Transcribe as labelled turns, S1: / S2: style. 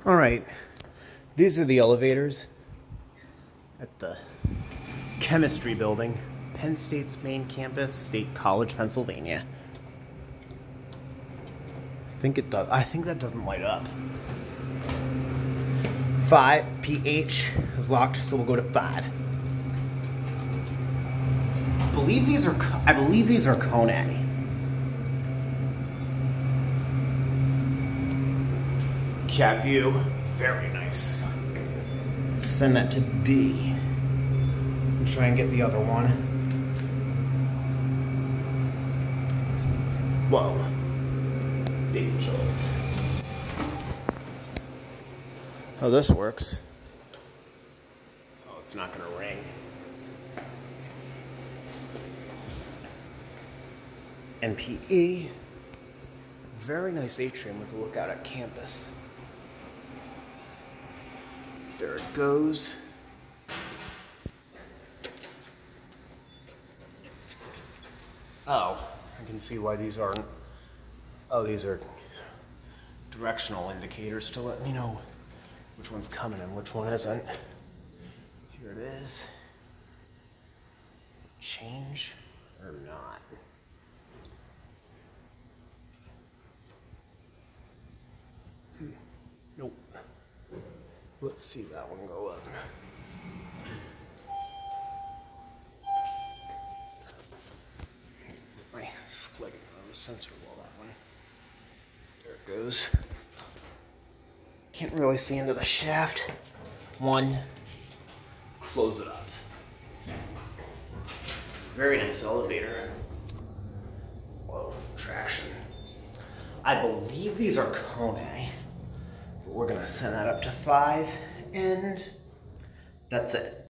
S1: All right, these are the elevators at the chemistry building, Penn State's main campus, State College, Pennsylvania. I think it does. I think that doesn't light up. 5 pH is locked, so we'll go to 5. I believe these are Kone. Cat view, very nice. Send that to B. And try and get the other one. Whoa. Big jolt. Oh, this works. Oh, it's not gonna ring. NPE. Very nice atrium with a lookout at campus. There it goes. Oh, I can see why these aren't. Oh, these are directional indicators to let me know which one's coming and which one isn't. Here it is. Change or not? Nope. Let's see that one go up. My flag on the sensor wall, that one. There it goes. Can't really see into the shaft. 1. Close it up. Very nice elevator. Whoa, traction. I believe these are Kone. But we're gonna send that up to 5, and that's it.